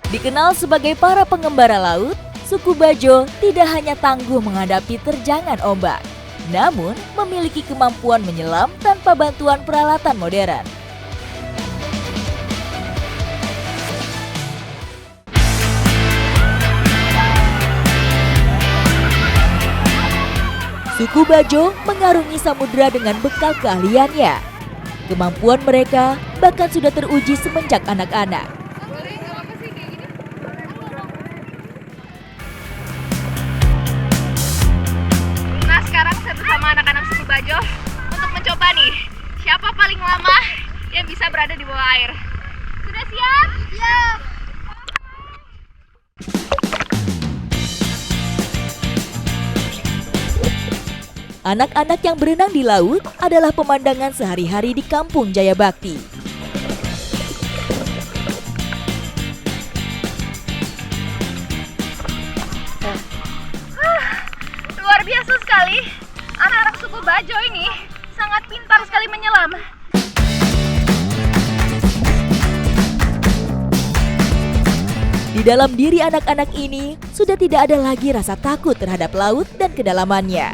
Dikenal sebagai para pengembara laut, suku Bajo tidak hanya tangguh menghadapi terjangan ombak, namun memiliki kemampuan menyelam tanpa bantuan peralatan modern. Suku Bajo mengarungi samudera dengan bekal keahliannya. Kemampuan mereka bahkan sudah teruji semenjak anak-anak. Nah, sekarang saya bersama anak-anak suku Bajo untuk mencoba nih, siapa paling lama yang bisa berada di bawah air. Sudah siap? Siap! Anak-anak yang berenang di laut adalah pemandangan sehari-hari di Kampung Jayabakti. Luar biasa sekali. Anak-anak suku Bajo ini sangat pintar sekali menyelam. Di dalam diri anak-anak ini sudah tidak ada lagi rasa takut terhadap laut dan kedalamannya.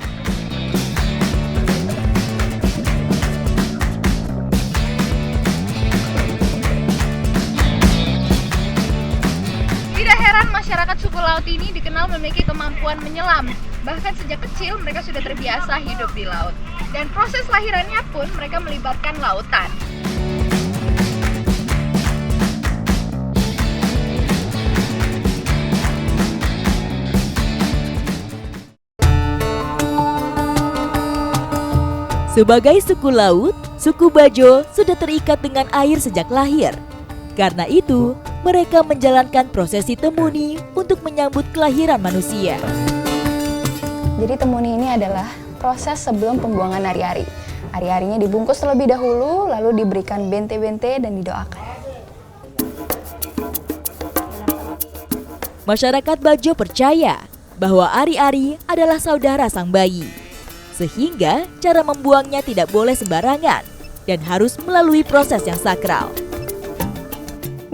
Tidak heran masyarakat suku laut ini dikenal memiliki kemampuan menyelam. Bahkan sejak kecil mereka sudah terbiasa hidup di laut. Dan proses lahirannya pun mereka melibatkan lautan. Sebagai suku laut, suku Bajo sudah terikat dengan air sejak lahir. Karena itu, mereka menjalankan prosesi temuni untuk menyambut kelahiran manusia. Jadi temuni ini adalah proses sebelum pembuangan ari-ari. Ari-arinya dibungkus terlebih dahulu, lalu diberikan bente-bente dan didoakan. Masyarakat Bajo percaya bahwa ari-ari adalah saudara sang bayi. Sehingga cara membuangnya tidak boleh sembarangan dan harus melalui proses yang sakral.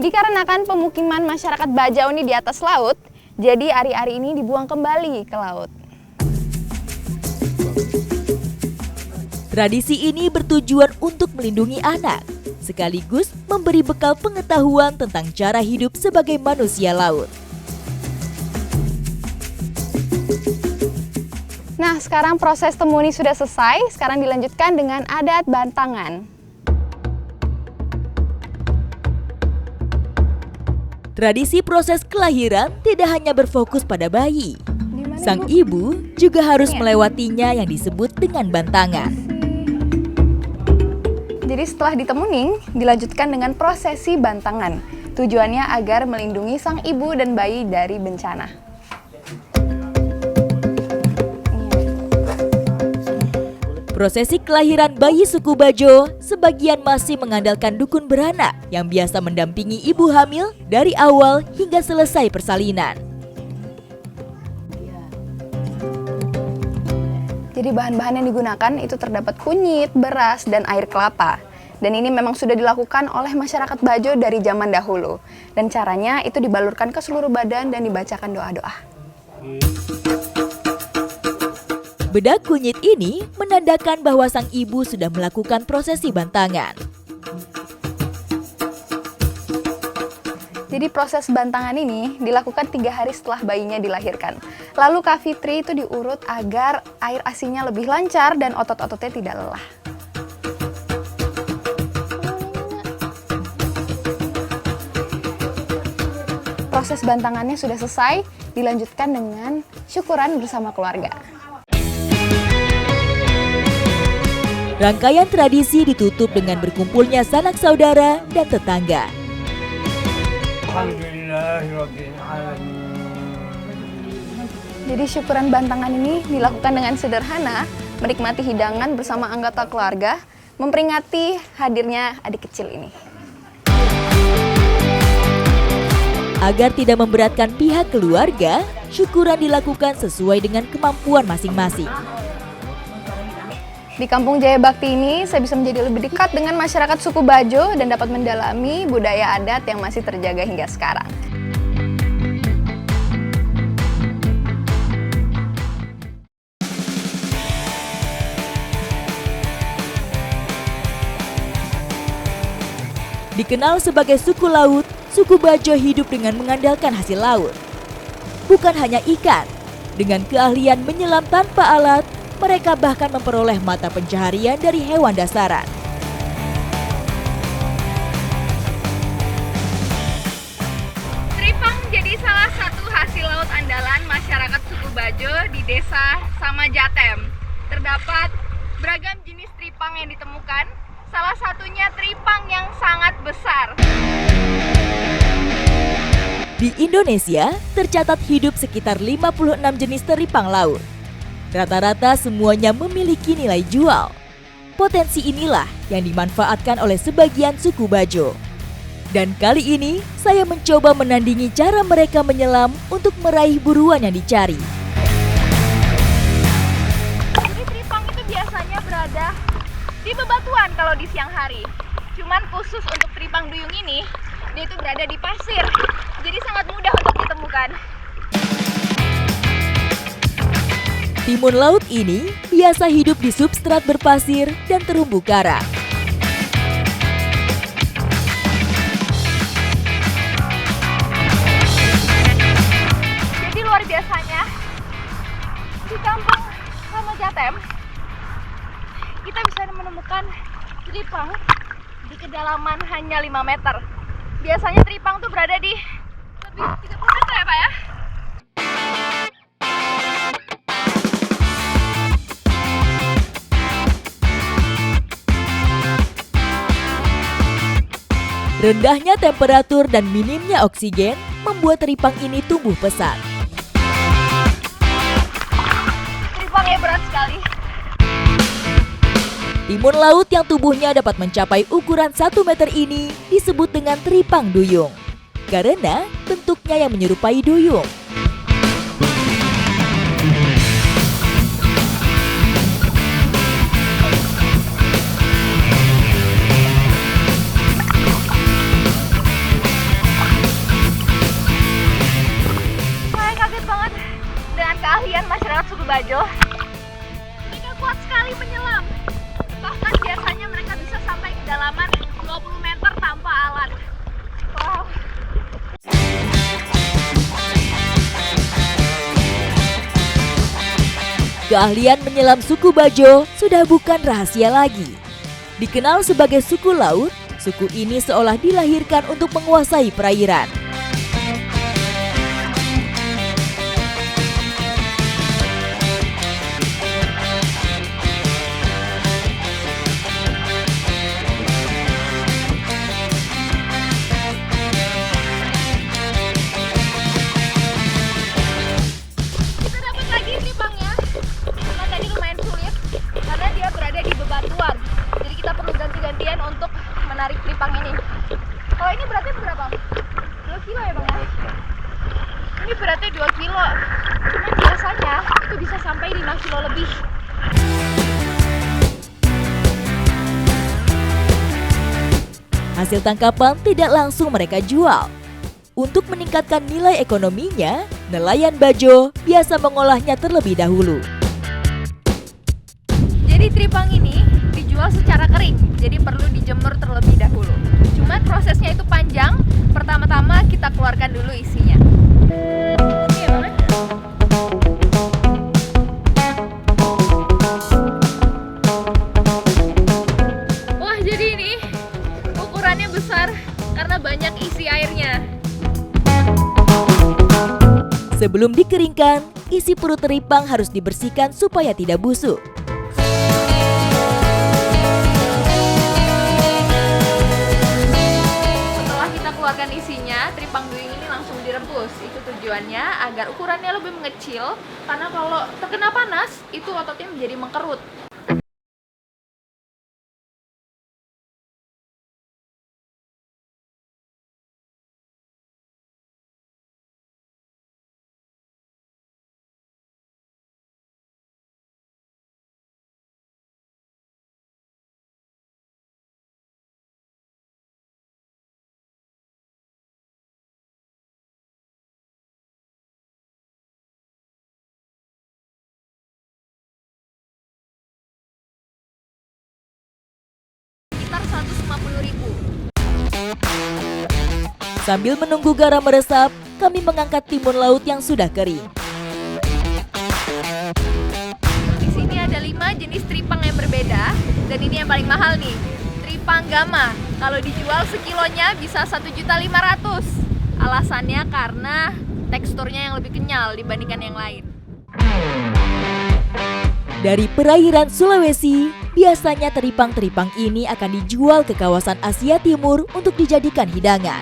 Dikarenakan pemukiman masyarakat Bajau ini di atas laut, jadi ari-ari ini dibuang kembali ke laut. Tradisi ini bertujuan untuk melindungi anak, sekaligus memberi bekal pengetahuan tentang cara hidup sebagai manusia laut. Nah, sekarang proses temuni sudah selesai, sekarang dilanjutkan dengan adat bantangan. Tradisi proses kelahiran tidak hanya berfokus pada bayi. Sang ibu juga harus melewatinya yang disebut dengan bantangan. Jadi setelah ditemuning, dilanjutkan dengan prosesi bantangan. Tujuannya agar melindungi sang ibu dan bayi dari bencana. Prosesi kelahiran bayi suku Bajo sebagian masih mengandalkan dukun beranak yang biasa mendampingi ibu hamil dari awal hingga selesai persalinan. Jadi bahan-bahan yang digunakan itu terdapat kunyit, beras, dan air kelapa. Dan ini memang sudah dilakukan oleh masyarakat Bajo dari zaman dahulu. Dan caranya itu dibalurkan ke seluruh badan dan dibacakan doa-doa. Bedak kunyit ini menandakan bahwa sang ibu sudah melakukan prosesi bantangan. Jadi proses bantangan ini dilakukan 3 hari setelah bayinya dilahirkan. Lalu Kak Fitri itu diurut agar air asinya lebih lancar dan otot-ototnya tidak lelah. Proses bantangannya sudah selesai, dilanjutkan dengan syukuran bersama keluarga. Rangkaian tradisi ditutup dengan berkumpulnya sanak saudara dan tetangga. Jadi syukuran bantangan ini dilakukan dengan sederhana, menikmati hidangan bersama anggota keluarga, memperingati hadirnya adik kecil ini. Agar tidak memberatkan pihak keluarga, syukuran dilakukan sesuai dengan kemampuan masing-masing. Di Kampung Jayabakti ini, saya bisa menjadi lebih dekat dengan masyarakat suku Bajo dan dapat mendalami budaya adat yang masih terjaga hingga sekarang. Dikenal sebagai suku laut, suku Bajo hidup dengan mengandalkan hasil laut. Bukan hanya ikan, dengan keahlian menyelam tanpa alat, mereka bahkan memperoleh mata pencaharian dari hewan dasaran. Tripang jadi salah satu hasil laut andalan masyarakat suku Bajo di desa Samajatem. Terdapat beragam jenis tripang yang ditemukan, salah satunya tripang yang sangat besar. Di Indonesia, tercatat hidup sekitar 56 jenis teripang laut. Rata-rata semuanya memiliki nilai jual. Potensi inilah yang dimanfaatkan oleh sebagian suku Bajo. Dan kali ini, saya mencoba menandingi cara mereka menyelam untuk meraih buruan yang dicari. Jadi tripang itu biasanya berada di bebatuan kalau di siang hari. Cuman khusus untuk tripang duyung ini, dia itu berada di pasir. Jadi sangat mudah untuk ditemukan. Timun laut ini biasa hidup di substrat berpasir dan terumbu karang. Jadi luar biasanya, di kampung Samajatem, kita bisa menemukan tripang di kedalaman hanya 5 meter. Biasanya tripang tuh berada di lebih 30 meter ya Pak ya? Rendahnya temperatur dan minimnya oksigen membuat teripang ini tumbuh pesat. Tripangnya berat sekali. Timun laut yang tubuhnya dapat mencapai ukuran 1 meter ini disebut dengan teripang duyung, karena bentuknya yang menyerupai duyung. Saya kaget banget dengan keahlian masyarakat suku Bajo. Mereka kuat sekali menyelam. Bahkan biasanya mereka bisa sampai kedalaman 20 meter tanpa alat. Wow. Keahlian menyelam suku Bajo sudah bukan rahasia lagi. Dikenal sebagai suku laut, suku ini seolah dilahirkan untuk menguasai perairan. Kita dapat lagi tripangnya. Cuma tadi lumayan sulit karena dia berada di bebatuan. Jadi kita perlu ganti-gantian untuk menarik tripang ini. Kalau ini beratnya berapa? 2 kilo ya Bang ya? Ini beratnya 2 kilo. Cuman biasanya itu bisa sampai 5 kilo lebih. Hasil tangkapan tidak langsung mereka jual. Untuk meningkatkan nilai ekonominya, nelayan Bajo biasa mengolahnya terlebih dahulu. Jadi tripang ini dijual secara kering, jadi perlu dijemur terlebih dahulu. Cuma prosesnya itu panjang. Pertama-tama kita keluarkan dulu isinya. Ini ya, Bang? Wah, jadi ini ukurannya besar karena banyak isi airnya. Sebelum dikeringkan, isi perut teripang harus dibersihkan supaya tidak busuk. Setelah kita keluarkan isinya, tripang duyung ini langsung direbus. Itu tujuannya agar ukurannya lebih mengecil, karena kalau terkena panas, itu ototnya menjadi mengkerut. Sambil menunggu garam meresap, kami mengangkat timun laut yang sudah kering. Di sini ada 5 jenis tripang yang berbeda, dan ini yang paling mahal nih, tripang gama. Kalau dijual sekilonya bisa 1.500.000. Alasannya karena teksturnya yang lebih kenyal dibandingkan yang lain. Dari perairan Sulawesi, biasanya teripang-teripang ini akan dijual ke kawasan Asia Timur untuk dijadikan hidangan.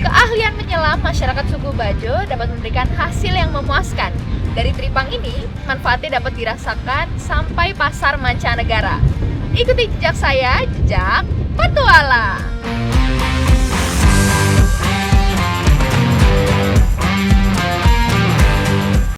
Keahlian menyelam masyarakat suku Bajo dapat memberikan hasil yang memuaskan. Dari tripang ini, manfaatnya dapat dirasakan sampai pasar mancanegara. Ikuti jejak saya, jejak petualang.